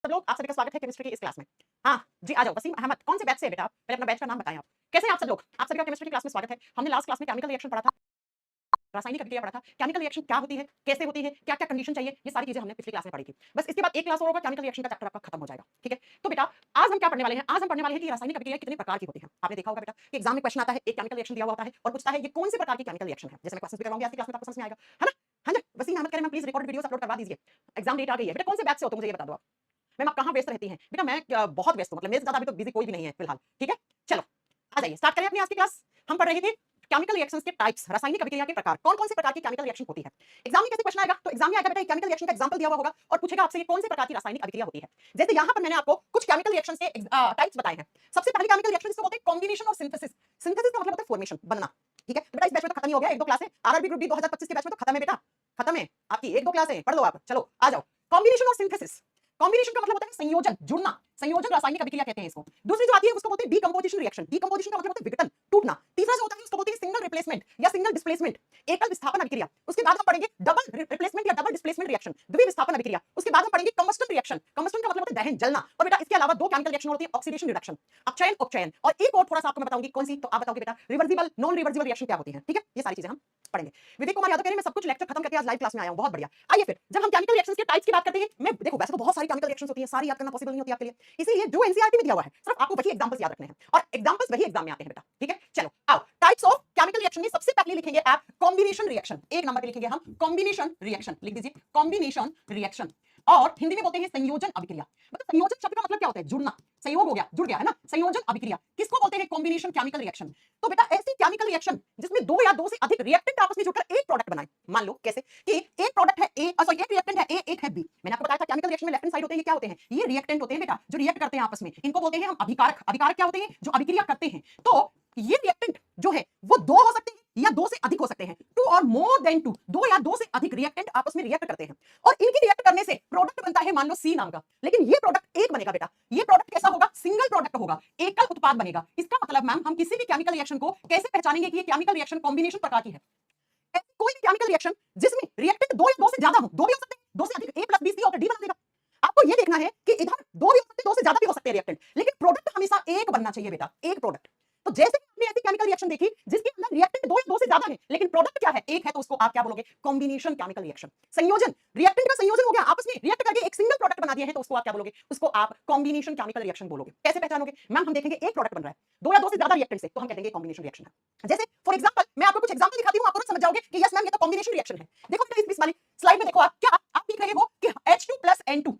सब लोग, आप सभी का स्वागत है केमिस्ट्री की इस क्लास में। हाँ जी, आ जाओ। वसीम अहमद, कौन से बैच से है बेटा? पहले अपना बैच का नाम बताएं आप। कैसे हैं आप सब लोग? आप सभी का केमिस्ट्री की क्लास में स्वागत है। हमने लास्ट क्लास में केमिकल रिएक्शन पढ़ा था, रासायनिक अभिक्रिया पढ़ा था। केमिकल रिएक्शन क्या होती है, कैसे होती है, क्या क्या कंडीशन चाहिए, ये सारी चीजें हमने पिछली क्लास में पढ़ी थी। बस इसके बाद एक क्लास और होगा, केमिकल रिएक्शन का चैप्टर आपका खत्म हो जाएगा। ठीक है, तो बेटा आज हम क्या पढ़ने वाले हैं? आज हम पढ़ने वाले हैं कि रासायनिक अभिक्रिया कितने प्रकार की होती है। आपने देखा होगा बेटा कि एग्जाम में क्वेश्चन आता है, एक केमिकल रिएक्शन दिया हुआ होता है और पूछता है ये कौन से प्रकार की केमिकल रिएक्शन है। जैसे मैं क्वेश्चन भी करवाऊंगी आज की क्लास में, आपको समझ में आएगा, है ना? हाँ जी, वसीम अहमद करें, प्लीज रिकॉर्डेड वीडियोस अपलोड करवा दीजिए। एग्जाम डेट आ गई है बेटा, कौन से बैच से हो तो मुझे ये बता दो आप। मैम आप कहाँ व्यस्त रहती हैं? बेटा मैं बहुत व्यस्त हूँ, मतलब मेरे से ज्यादा अभी तो बिजी कोई भी नहीं है फिलहाल। ठीक है, चलो आ जाइए, स्टार्ट करें अपनी आज की क्लास। हम पढ़ रहे थे केमिकल रिएक्शंस के टाइप्स, रासायनिक अभिक्रिया के प्रकार, कौन कौन से प्रकार की केमिकल रिएक्शन होती है। एग्जाम में कैसे क्वेश्चन आएगा? तो एग्जाम में आएगा बेटा केमिकल रिएक्शन का एग्जांपल दिया हुआ होगा और पूछेगा आपसे ये कौन से प्रकार की रासायनिक अभिक्रिया होती है। जैसे यहाँ पर मैंने आपको कुछ केमिकल रिएक्शंस के टाइप्स बताए हैं। सबसे पहले केमिकल रिएक्शन जिसको बोलते हैं कॉम्बिनेशन और सिंथेसिस। सिंथेसिस का मतलब होता है फॉर्मेशन, बनना। ठीक है बेटा, इस बैच में तो खत्म ही हो गया, एक दो क्लास है। आरआरबी ग्रुप डी 2025 के बैच में तो खत्म है बेटा, खत्म है आपकी एक दो क्लास है, पढ़ लो आप। चलो आ जाओ, कॉम्बिनेशन और सिंथेसिस। कॉम्बिनेशन का मतलब होता है संयोजन, जुड़ना, संयोजन रासायनिक अभिक्रिया कहते हैं इसको। दूसरी जो आती है उसको बोलते हैं डीकंपोजिशन रिएक्शन। डीकंपोजिशन का मतलब होता है विघटन, टूटना। तीसरा जो होता है उसको बोलते हैं सिंगल रिप्लेसमेंट या सिंगल डिस्प्लेसमेंट, एकल विस्थापन अभिक्रिया। उसके बाद हम पढ़ेंगे डबल रिप्लेसमेंट या डबल डिस्प्लेसमेंट रिएक्शन, द्विविस्थापन अभिक्रिया। उसके बाद हम पढ़ेंगे कंबस्टन रिएक्शन। कंबस्टन का मतलब होता है दहन, जलना। और बेटा इसके अलावा दो केमिकल रिएक्शन होती है, ऑक्सीडेशन रिडक्शन, अपचयन उपचयन। और एक और थोड़ा सा आपको मैं बताऊंगी कौन सी, तो आप बताओगे बेटा रिवर्सिबल नॉन रिवर्सिबल रिएक्शन क्या होती है। ठीक है, ये सारी चीजें हम पढ़ेंगे। विवेक कुमार यादव कह रहे हैं मैं सब कुछ लेक्चर खत्म करके आज लाइव क्लास में आया हूं, बहुत बढ़िया। आइए फिर, जब हम केमिकल रिएक्शंस के टाइप्स की बात करते हैं, मैं देखो वैसे तो बहुत सारी केमिकल रिएक्शंस होती हैं, सारी याद करना पॉसिबल नहीं होती आपके लिए, इसीलिए जो एनसीईआरटी में दिया हुआ है सिर्फ आपको वही एग्जांपल्स याद रखने हैं और एग्जांपल्स वही एग्जाम में आते हैं बेटा। ठीक है, चलो आओ, टाइप्स ऑफ केमिकल रिएक्शन में सबसे पहले लिखेंगे आप कॉम्बिनेशन रिएक्शन। एक नंबर पे लिखेंगे हम कॉम्बिनेशन रिएक्शन, लिख दीजिए कॉम्बिनेशन रिएक्शन। और हिंदी में बोलते हैं संयोजन अभिक्रिया। मतलब संयोजन शब्द का मतलब क्या होता है? जुड़ना, संयोग हो गया, जुड़ गया, है ना? संयोजन अभिक्रिया किसको बोलते हैं? Combination chemical reaction. तो बेटा ऐसी केमिकल रिएक्शन जिसमें दो या दो से अधिक रिएक्टेंट आपस में जुड़कर एक प्रोडक्ट बनाए। मान लो कैसे कि एक प्रोडक्ट है ए, सॉरी एक रिएक्टेंट है ए, एक है बी। मैंने आपको बताया था केमिकल रिएक्शन में लेफ्ट हैंड साइड होते हैं, ये क्या होते हैं? ये रिएक्टेंट होते हैं बेटा, जो रिएक्ट करते हैं आपस में, इनको बोलते हैं हम अभिकारक। अभिकारक क्या होते हैं? जो अभिक्रिया करते हैं। तो ये रिएक्टेंट जो है वो दो हो सकते हैं या दो से अधिक हो सकते हैं, टू और मोर देन टू, दो या दो से अधिक रिएक्टेंट आपस में रिएक्ट करते हैं और इनके रिएक्ट करने से प्रोडक्ट बनता है मान लो सी नाम का। लेकिन ये प्रोडक्ट एक बनेगा बेटा, ये प्रोडक्ट कैसा होगा? सिंगल प्रोडक्ट होगा, एकल उत्पाद बनेगा। इसका मतलब मैम हम किसी भी केमिकल रिएक्शन को कैसे पहचानेंगे कि ये केमिकल रिएक्शन कॉम्बिनेशन प्रकार की है? कोई भी केमिकल रिएक्शन जिसमें रिएक्टेंट दो या दो से ज्यादा हो, दो भी हो सकते हैं, दो से अधिक, ए प्लस बी सी होकर डी बना देगा। आपको ये देखना है कि इधर दो भी हो सकते हैं, दो से ज्यादा भी हो सकते हैं रिएक्टेंट, लेकिन प्रोडक्ट हमेशा एक बनना चाहिए बेटा, एक प्रोडक्ट। तो जैसे हमने ऐसी केमिकल रिएक्शन देखी जिसके अंदर रिएक्टेंट दो या दो से ज्यादा है लेकिन प्रोडक्ट क्या है? एक है, तो उसको आप क्या बोलोगे? Combination chemical reaction. संयोजन, रिएक्टेंट का संयोजन हो गया, आपस में रिएक्ट करके एक सिंगल प्रोडक्ट बना दिया है, तो उसको आप क्या बोलोगे? उसको आप कॉम्बिनेशन केमिकल रिएक्शन बोलोगे। कैसे पहचानोगे? मैम हम देखेंगे एक प्रोडक्ट बन रहा है दो या दो से ज्यादा रिएक्टेंट से, तो हम कहेंगे कॉम्बिनेशन रिएक्शन है। जैसे फॉर एग्जांपल मैं आपको कुछ एग्जांपल दिखाती हूं, आपको समझ जाओगे कि यस मैम ये तो कॉम्बिनेशन रिएक्शन है। देखो बेटा इस वाली स्लाइड में देखो, आप क्या आप देख रहे हो कि H2 plus N2,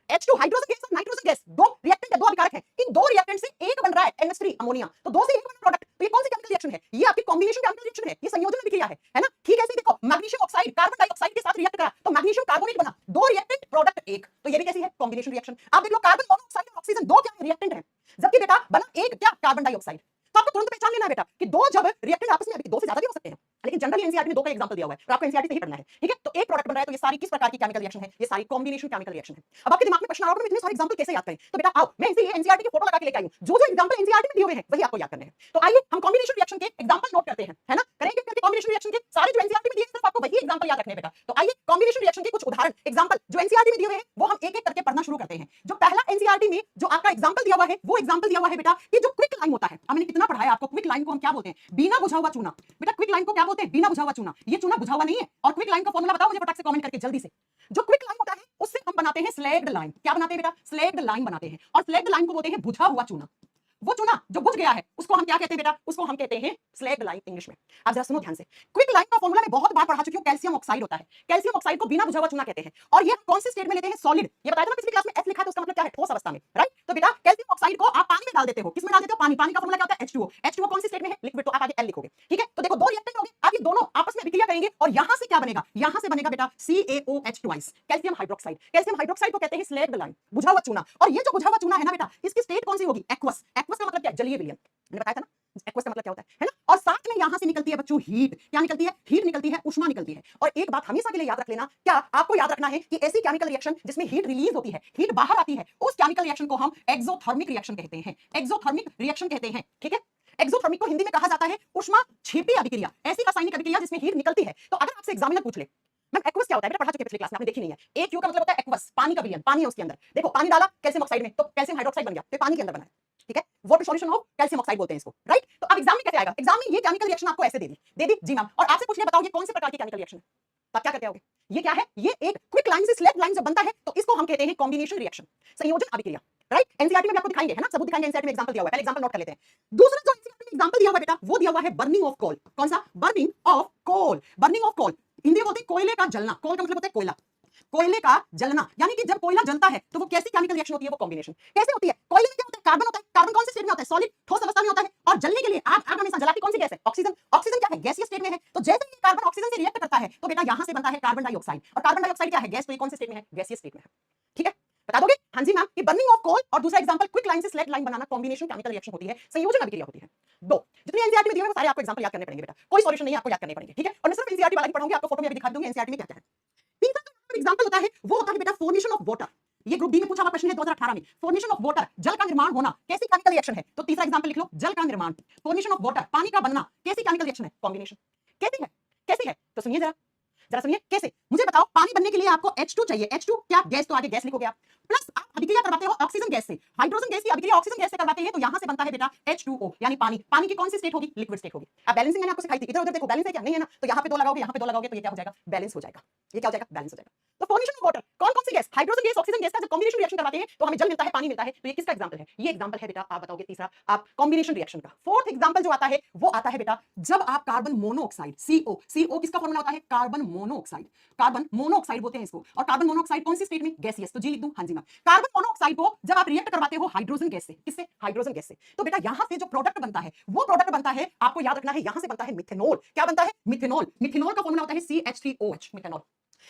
H2 hydrogen gas और नाइट्रोजन गैस, दो रिएक्टेंट है, दो अभिकारक है। इन दो रिएक्टेंट से एक बन रहा है NH3 अमोनिया, तो दो से एक बना प्रोडक्ट। तो ये कौन सी केमिकल रिएक्शन है? ये आपकी कॉम्बिनेशन केमिकल रिएक्शन है, ये संयोजन अभिक्रिया है ना? ठीक है, ऐसे देखो मैग्नीशियम ऑक्साइड कार्बन डाइऑक्साइड के साथ रिएक्ट करा तो मैग्नीशियम कार्बोनेट बना, दो रिएक्टेंट प्रोडक्ट एक, तो ये भी कैसी है? Combination reaction. आप देख लो कार्बन मोनोऑक्साइड और ऑक्सीजन दो क्या रिएक्टेंट है, जबकि बेटा बना एक क्या? Carbon dioxide. तो आपको तुरंत पहचान लेना है बेटा कि दो जब रिएक्टेंट आपस में, अभी दो से ज्यादा भी हो सकते हैं लेकिन जनरली एनसीईआरटी में दो का एग्जांपल दिया हुआ है, तो आपको एनसीईआरटी से ही पढ़ना है। ठीक है, तो एक प्रोडक्ट बन रहा है, तो ये सारी किस प्रकार की केमिकल रिएक्शन है? ये सारी कॉम्बिनेशन केमिकल रिएक्शन है। अब आपके दिमाग में क्वेश्चन आ रहा है इतने सारे एग्जांपल कैसे याद करें? तो बेटा आओ, मैं इसीलिए एनसीईआरटी की फोटो लगा के लेके आई हूं, जो एग्जांपल एनसीईआरटी में दिए हुए हैं वही आपको याद करने हैं। तो आइए हम कॉम्बिनेशन रिएक्शन के एग्जांपल नोट करते हैं, है ना? करेंगे क्योंकि कॉम्बिनेशन रिएक्शन के सारे जो एनसीईआरटी में दिए हैं सिर्फ आपको वही एग्जांपल याद रखने हैं बेटा। तो आइए कॉम्बिनेशन रिएक्शन के कुछ उदाहरण एग्जांपल जो एनसीईआरटी में दिए हुए हैं वो हम एक एक करके पढ़ना शुरू करते हैं। जो पहला एनसीईआरटी में जो आपका एग्जांपल दिया हुआ है वो एग्जांपल दिया हुआ है बेटा कि जो क्विक लाइन होता है, हमने कितना पढ़ाया आपको, क्विक लाइन को हम क्या बोलते हैं? बिना बुझा हुआ चूना। बेटा क्विक लाइन को क्या बोलते हैं? बिना बुझा हुआ चूना। ये चूना बुझा हुआ नहीं है। और क्विक लाइन का फॉर्मूला बताओ मुझे फटाक से कमेंट करके जल्दी से। जो क्विक लाइन होता है उससे हम बनाते हैं स्लैग्ड लाइन। क्या बनाते हैं बेटा? स्लैग्ड लाइन बनाते हैं। और स्लैग्ड लाइन को बोलते हैं बुझा हुआ चूना। वो चूना जो बुझ गया है उसको हम क्या कहते हैं बेटा? उसको हम कहते हैं स्लैग्ड लाइन इंग्लिश में। आप जरा सुनो ध्यान से, क्विक लाइन का फॉर्मूला मैं बहुत बार पढ़ा चुकी हूं, कैल्शियम ऑक्साइड होता है। कैल्शियम ऑक्साइड को बिना बुझा हुआ चूना कहते हैं। और ये कौन से स्टेट में लेते हैं? सॉलिड। ये बताया था ना पिछली क्लास में, एस लिखा है तो उसका मतलब क्या है? ठोस अवस्था में, राइट? तो बेटा कैल्शियम ऑक्साइड को आप पानी में डाल देते हो, किसमें डाल देते हो? पानी। पानी का फॉर्मूला क्या होता है? H2O। H2O कौन सी स्टेट में है? लिक्विड, तो आप आगे L लिखोगे। ठीक है, तो देखो दो रिएक्टेंट होंगे, आप ये दोनों आपस में अभिक्रिया करेंगे और यहां से क्या बनेगा? यहां से बनेगा बेटा CaOH twice, calcium hydroxide. Calcium hydroxide को कहते हैं स्लैग्ड लाइन, बुझा हुआ चूना। और ये जो बुझा हुआ चूना है ना बेटा, इसकी स्टेट कौन सी होगी? एक्वस। एक्वस का मतलब क्या? जलीय विलयन। मैंने बताया था ना एक्वस का मतलब क्या होता है ना? और साथ में यहां से निकलती है बच्चों हीट। क्या निकलती है? हीट निकलती है, उष्मा निकलती है। और एक बात हमेशा के लिए याद रख लेना, क्या आपको याद रखना है कि ऐसी केमिकल रिएक्शन जिसमें हीट रिलीज होती है, हीट बाहर आती है, उस केमिकल रिएक्शन को हम एक्सोथर्मिक रिएक्शन कहते हैं। एक्सोथर्मिक रिएक्शन कहते हैं। ठीक है, एक्सोथर्मिक को हिंदी में कहा जाता है उष्मा क्षेपी अभिक्रिया। ऐसी रासायनिक अभिक्रिया जिसमें हीट निकलती है। तो अगर आपसे एग्जामिनर पूछ ले मैम एक्वस क्या होता है बेटा, पढ़ा चुके पिछली क्लास में, आपने देखी नहीं है। AQ का मतलब होता है एक्वस, पानी का विलयन, पानी है उसके अंदर। देखो पानी डाला कैल्शियम ऑक्साइड में तो कैल्शियम हाइड्रोक्साइड बन गया, तो पानी के अंदर बना है, ठीक है। Water solution of calcium oxide बोलते हैं इसको, राइट। तो अब एग्जाम में कैसे आएगा, एग्जाम में ये केमिकल रिएक्शन आपको ऐसे दे दी जी मैम, और आपसे पूछ लिया बताओ ये कौन से प्रकार की केमिकल रिएक्शन है, तो आप क्या करते होगे, ये क्या है, ये एक क्विक लाइन से स्लेट लाइन जब बनता है तो इसको हम कहते हैं कॉम्बिनेशन रिएक्शन, संयोजन अभिक्रिया, राइट। एनसीईआरटी में भी आपको दिखाएंगे, है ना, सबूत दिखाएंगे, एनसीईआरटी में एग्जांपल दिया हुआ है, पहले एग्जांपल नोट कर लेते हैं। दूसरा जो एनसीईआरटी में एग्जांपल दिया हुआ है बेटा, वो दिया हुआ है बर्निंग ऑफ कोल। कौन सा, burning of coal, burning of coal, Hindi में बोलते हैं कोयले का जलना, कोल का मतलब होता है कोयला, कोयले का जलना, यानी कि जब कोयला जलता है तो वो कैसी केमिकल रिएक्शन होती है, वो कॉम्बिनेशन कैसे होती है। कोयले में क्या होता है, कार्बन होता है, कार्बन कौन से स्टेट में होता है, सॉलिड ठोस अवस्था में होता है, और जलने के लिए आग हमेशा जलाती कौन सी गैस है, ऑक्सीजन, ऑक्सीजन क्या है, गैसीय स्टेट में है। तो जैसे ही कार्बन ऑक्सीजन से रिएक्ट करता है तो बेटा यहां से बनता है कार्बन डाइऑक्साइड, और कार्बन डाइऑक्साइड क्या है, गैस, तो ये कौन से स्टेट में है, गैसीय स्टेट में है, ठीक है। बता दोगे, हाँ जी मैम, कि बर्निंग ऑफ कोल, और दूसरा एग्जांपल क्विक लाइन से स्लेट लाइन बनाना, कॉम्बिनेशन केमिकल रिएक्शन होती है, संयोजन अभिक्रिया होती है। दो जितनी एनसीईआरटी में दिए हुए सारे आपको एग्जांपल याद करने पड़ेंगे बेटा, कोई सॉल्यूशन नहीं है, आपको याद करने पड़ेंगे, ठीक है। और मैं सिर्फ एनसीईआरटी वाला ही पढ़ाऊंगी, आपको फोटो में भी दिखा दूंगी एनसीईआरटी में क्या क्या है। तीसरा जो एग्जांपल होता है वो होता है बेटा फॉर्मेशन ऑफ वाटर, ये ग्रुप डी में पूछा हुआ प्रश्न है 2018 में। फॉर्मेशन ऑफ वाटर, जल का निर्माण होना, कैसी केमिकल रिएक्शन है, तो तीसरा एग्जांपल लिख लो, जल का निर्माण, फॉर्मेशन ऑफ वाटर, पानी का बनना, कैसी केमिकल रिएक्शन है, कॉम्बिनेशन। कैसी है, कैसी है, तो सुनिए जरा, जरा सुनिए कैसे, मुझे बताओ पानी बनने के लिए आपको H2 चाहिए, H2 क्या, गैस, तो आगे गैस लिखोगे आप, प्लस आप अभिक्रिया करवाते हो ऑक्सीजन गैस से, हाइड्रोजन गैस की अभिक्रिया ऑक्सीजन गैस से करवाते हैं, तो यहां से बनता है बेटा H2O, यानी पानी। पानी की कौन सी स्टेट होगी, लिक्विड स्टेट होगी। अब बैलेंसिंग मैंने आपको सिखाई थी, इधर उधर देखो बैलेंस है क्या, नहीं है ना, तो यहां पे दो लगाओगे, यहां पे दो लगाओगे, तो ये क्या हो जाएगा, बैलेंस हो जाएगा, ये क्या हो जाएगा, बैलेंस हो जाएगा। तो फॉर्मेशन ऑफ वाटर, कौन कौन सी gas, hydrogen gas, oxygen gas का जब कॉम्बिनेशन रिएक्शन करवाते हैं तो हमें जल मिलता है, पानी मिलता है, तो ये किसका एग्जांपल है, ये एग्जांपल है बेटा, आप बताओगे तीसरा, आप कॉम्बिनेशन रिएक्शन का। फोर्थ एग्जांपल जो आता है वो आता है बेटा, जब आप कार्बन मोनोऑक्साइड, CO, CO किसका फॉर्मूला होता है, कार्बन मोनोऑक्साइड, कार्बन मोनोऑक्साइड बोलते हैं इसको, और कार्बन मोनोऑक्साइड कौन सी स्टेट में, गैसियस, तो जी लिख दूं, हाँ जी मैम। कार्बन मोनोऑक्साइड को जब आप रिएक्ट करवाते हो हाइड्रोजन गैस से, किससे, हाइड्रोजन गैस से, तो बेटा यहां से जो प्रोडक्ट बनता है वो प्रोडक्ट बनता है, आपको याद रखना है, यहां से बनता है मिथेनॉल। क्या बनता है, मिथेनॉल, मिथेनॉल का फॉर्मूला होता है CH3OH, मिथेनॉल।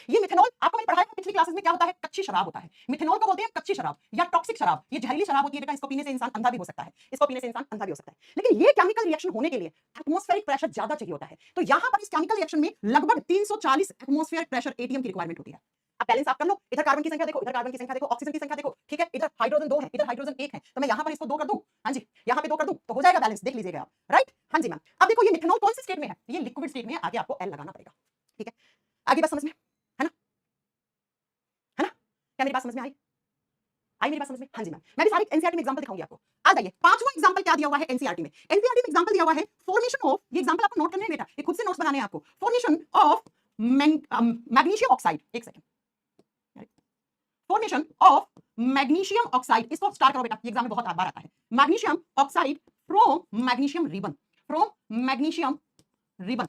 ये मिथेनॉल आपको मैंने पढ़ाया पिछली क्लासेस में, क्या होता है, कच्ची शराब होता है। मिथेनॉल को बोलते हैं कच्ची शराब या टॉक्सिक शराब, ये जहरीली शराब होती है बेटा, इसको पीने से इंसान अंधा भी हो सकता है, इसको पीने से इंसान अंधा भी हो सकता है। लेकिन ये केमिकल रिएक्शन होने के लिए एटमॉस्फेरिक प्रेशर ज्यादा चाहिए होता है, तो यहां पर इस केमिकल रिएक्शन में लगभग 340 एटमॉस्फेरिक प्रेशर ATM की रिक्वायरमेंट होती है। अब बैलेंस आप कर लो, इधर कार्बन की संख्या देखो, इधर कार्बन की संख्या देखो, ऑक्सीजन की संख्या देखो, ठीक है, इधर हाइड्रोजन 2 है, इधर हाइड्रोजन 1 है, तो मैं यहां पर इसको 2 कर दूं, हां जी, यहां पे 2 कर दूं तो हो जाएगा बैलेंस, देख लीजिएगा आप, राइट, हां जी मैम। अब देखो ये मिथेनॉल कौन सी स्टेट में है, ये लिक्विड स्टेट में है, आगे आपको L लगाना पड़ेगा, ठीक है। आगे बात समझ में, है ना, है ना, क्या मेरी बात समझ में आई, आई मेरी बात समझ में, हाँ जी मैम। मैं भी सारे एनसीईआरटी में एग्जांपल दिखाऊंगी आपको। आ जाइए, पांचवा एग्जांपल क्या दिया हुआ है एनसीईआरटी में, एनसीईआरटी में एग्जांपल दिया हुआ है फॉर्मेशन ऑफ, ये एग्जांपल आपको नोट करने हैं बेटा, ये खुद से नोट्स बनाने हैं आपको, फॉर्मेशन ऑफ मैग्नीशियम ऑक्साइड, एक second, formation of magnesium oxide, इसको स्टार्ट करो बेटा, ये एग्जाम में बहुत बार आता है, magnesium oxide from magnesium ribbon, from magnesium ribbon.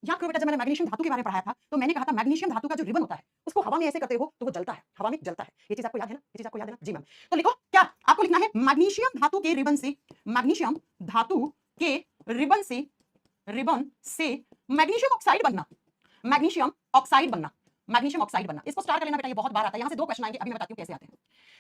याद करो बेटा, जब मैंने मैग्नीशियम धातु के बारे में पढ़ाया था तो मैंने कहा था मैग्नीशियम धातु का जो रिबन होता है उसको हवा में ऐसे करते हो तो वो जलता है, हवा में जलता है, ये चीज आपको याद है ना, ये चीज आपको याद है ना, जी मैम। तो लिखो क्या, आपको लिखना है मैग्नीशियम धातु के रिबन से, मैग्नीशियम धातु के रिबन से, रिबन से मैग्नीशियम ऑक्साइड बनना, मैग्नीशियम ऑक्साइड बनना, मैग्नीशियम ऑक्साइड बनना, इसको स्टार्ट कर लेना बेटा, ये बहुत बार आता है, यहां से दो क्वेश्चन आएंगे, अभी मैं बताती हूं कैसे आते हैं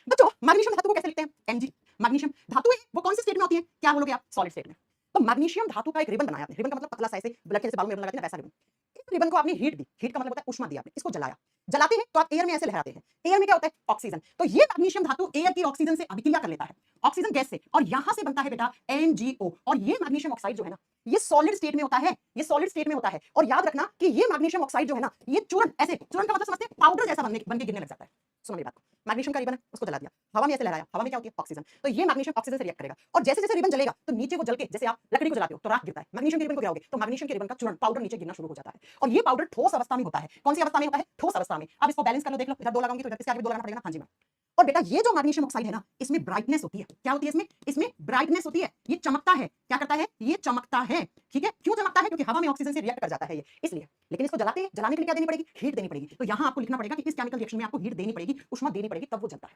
बच्चों। मैग्नीशियम धातु को कैसे लिखते हैं, Mg, मैग्नीशियम धातु है वो कौन सी स्टेट में होती है, क्या बोलोगे आप, सॉलिड स्टेट में। तो मैग्नीशियम धातु का एक रिबन बनाया आपने, रिबन का मतलब पतला सा ऐसे ब्लड के जैसे बालों में रिबन लगाते हैं ना, वैसा रिबन। इस रिबन को आपने हीट दी, हीट का मतलब होता है उष्मा दी आपने, इसको जलाया, जलाते हैं तो आप एयर में ऐसे लहराते हैं, एयर में क्या होता है, ऑक्सीजन, तो ये मैग्नीशियम धातु एयर की ऑक्सीजन से अभिक्रिया कर लेता है, ऑक्सीजन गैस से, और यहां से बनता है बेटा MgO। और ये मैग्नीशियम ऑक्साइड जो है ना, ये सॉलिड स्टेट में होता है, ये सॉलिड स्टेट में होता है, और याद रखना कि ये मैग्नीशियम ऑक्साइड जो है ना, ये चूर्ण, ऐसे चूर्ण का मतलब समझते हैं, पाउडर जैसा बन के गिरने लग जाता है। सुनो मेरी बात को, मैग्नीशियम का रिबन है उसको जला दिया, हवा में ऐसे लहराया, हवा में क्या होती है, ऑक्सीजन, तो ये मैग्नीशियम ऑक्सीजन से रिएक्ट करेगा, और जैसे जैसे रिबन जलेगा तो नीचे वो जल के, जैसे आप लकड़ी को जलाते हो तो राख गिरता है, मैग्नीशियम के रिबन को गिराओगे तो मैग्नीशियम के रिबन का चूर्ण, पाउडर नीचे गिरना शुरू हो जाता है, और ये पाउडर ठोस अवस्था में होता है। कौन सी अवस्था में होता है, ठोस अवस्था में। अब इसको बैलेंस कर लो, देख लो, इधर 2 लगाऊंगी तो इधर इसके आगे भी 2 लगाना पड़ेगा ना, हाँ जी मैम। और बेटा ये जो मैग्नीशियम ऑक्साइड है ना, इसमें ब्राइटनेस होती है, क्या होती है इसमें, इसमें ब्राइटनेस होती है, ये चमकता है, क्या करता है, ये चमकता है, ठीक है। क्यों चमकता है, क्योंकि हवा में ऑक्सीजन से रिएक्ट कर जाता है ये, इसलिए। लेकिन इसको जलाते हैं, जलाने के लिए क्या देनी पड़ेगी, हीट देनी पड़ेगी, तो यहां आपको लिखना पड़ेगा कि इस केमिकल रिएक्शन में आपको हीट देनी पड़ेगी, उष्मा देनी पड़ेगी, तब वो जलता है।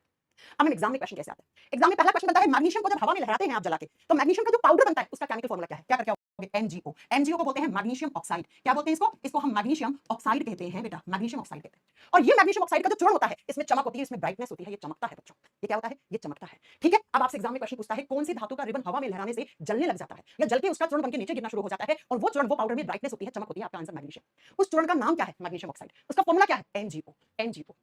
अब हम एग्जाम में क्वेश्चन कैसे आता है, एग्जाम में पहला क्वेश्चन बनता है, मैग्नीशियम को जब हवा में लहराते हैं आप जला के, तो मैग्नीशियम का जो पाउडर बनता है उसका केमिकल फॉर्मूला क्या है, क्या करके MgO, MgO को बोलते हैं मैग्नीशियम ऑक्साइड, क्या बोलते हैं इसको, इसको हम मैग्नीशियम ऑक्साइड कहते हैं बेटा, मैग्नीशियम ऑक्साइड कहते हैं। और ये मैग्नीशियम ऑक्साइड का जो चूर्ण होता है, इसमें चमक होती है, इसमें ब्राइटनेस होती है, ये चमकता है बच्चों, ये क्या होता है, ये चमकता है, ठीक है। अब आपसे एग्जाम में क्वेश्चन पूछता है कौन सी धातु का रिबन हवा में लहराने से जलने लग जाता है, या जल के उसका चूर्ण बनके नीचे गिरना शुरू हो जाता है, और वो चूर्ण, वो पाउडर में ब्राइटनेस होती है, चमक होती है, आपका आंसर मैग्नीशियम। उस चूर्ण का नाम क्या है, मैग्नीशियम ऑक्साइड, उसका फॉर्मूला क्या है, MgO,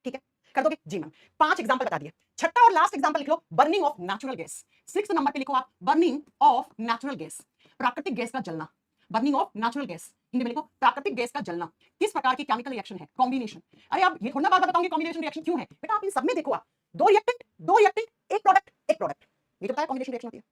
ठीक है, कर दोगे जी मैम। 5 एग्जांपल बता दिए, छठा और लास्ट एग्जांपल लिख लो, burning of natural gas. 6th number पे लिखो आप, बर्निंग ऑफ नेचुरल गैस, प्राकृतिक गैस का जलना, burning of natural gas, Hindi में लिखो प्राकृतिक गैस का जलना। किस प्रकार की केमिकल रिएक्शन है? कॉम्बिनेशन। अरे आप ये थोड़ा बार बार बताओगे कॉम्बिनेशन रिएक्शन क्यों है बेटा, आप इन सब में देखो, आप दो रिएक्टेंट एक प्रोडक्ट एक प्रोडक्ट, ये तो पता है कॉम्बिनेशन रिएक्शन होती है ना।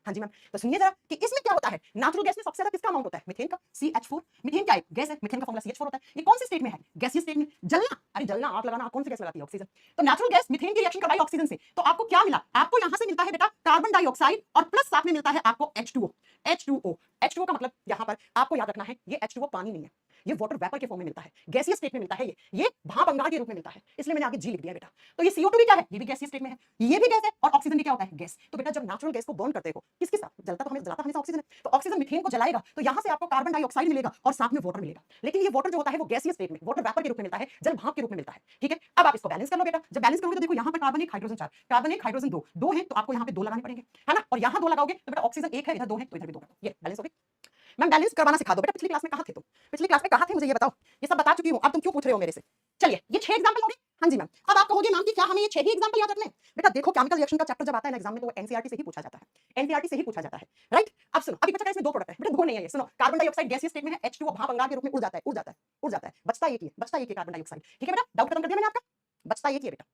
हाँ जी मैम, तो सुनिए जरा कि इसमें क्या होता है। नेचुरल गैस में सबसे ज्यादा किसका अमाउंट होता है? मीथेन का, CH4। मीथेन क्या है? गैस है, मीथेन का फॉर्मूला CH4 होता है। ये कौन सी स्टेट में है? गैसीय स्टेट में। जलना, अरे जलना आग लगाना, कौन सी गैस लगाती है? ऑक्सीजन। तो नेचुरल गैस मीथेन की रिएक्शन करवाई ऑक्सीजन से, तो आपको क्या मिला? आपको यहां से मिलता है बेटा कार्बन डाइऑक्साइड और प्लस साथ में मिलता है आपको H2O। H2O का मतलब यहां पर आपको याद रखना है, ये H2O पानी नहीं है, ये वाटर वेपर के फॉर्म में मिलता है, गैसीय स्टेट में मिलता है, ये भाप अंगार के रूप में मिलता है, इसलिए मैंने आगे जी लिख दिया बेटा। तो ये CO2 भी क्या है? ये भी गैसीय स्टेट में है, ये भी गैस है, और ऑक्सीजन भी क्या होता है? गैस। तो बेटा जब नेचुरल गैस को बर्न करते हो किसके साथ? जलता तो हमेशा ऑक्सीजन है, तो ऑक्सीजन मीथेन को जलाएगा तो यहां से आपको कार्बन डाइऑक्साइड मिलेगा और साथ में वाटर मिलेगा, लेकिन ये वाटर जो होता है वो गैसीय स्टेट में वाटर वेपर के रूप में मिलता है, जल भाप के रूप में मिलता है। ठीक है, अब आप इसको बैलेंस कर लो बेटा। जब बैलेंस करोगे तो देखो यहाँ पर कार्बन 1 हाइड्रोजन 4, कार्बन 1 हाइड्रोजन 2 है, तो आपको यहाँ पे 2 लगाने पड़ेंगे, है ना। और यहाँ 2 लगाओगे तो बेटा ऑक्सीजन 1 है, इधर 2 है, तो इधर भी 2 ये बैलेंस हो गई। मैम बैलेंस करवाना सिखा दो बेटा। पिछली क्लास में कहाँ थे तुम? पिछली क्लास में कहाँ थे मुझे ये बताओ। ये सब बता चुकी हूँ, अब तुम क्यों पूछ रहे हो मेरे से? चलिए ये 6 एग्जांपल हो गए। हाँ जी मैम, अब आप कहोगे मैम कि क्या हमें ये 6 ही एग्जांपल याद रखने हैं? बेटा देखो केमिकल रिएक्शन का चैप्टर जब आता है ना एग्जाम में, तो वो एनसीईआरटी से ही पूछा जाता है, एनसीईआरटी से ही पूछा जाता है, राइट। अब सुनो, अभी बचा है इसमें 2 प्रोडक्ट है बेटा, 2 नहीं है ये, सुनो। कार्बन डाइऑक्साइड गैसीय स्टेट में है, H2O भाप अंगार के रूप में उड़ जाता है, बचता एक ही है कार्बन डाइऑक्साइड। ठीक है बेटा, डाउट खत्म कर दिया मैंने आपका, बचता एक ही है बेटा।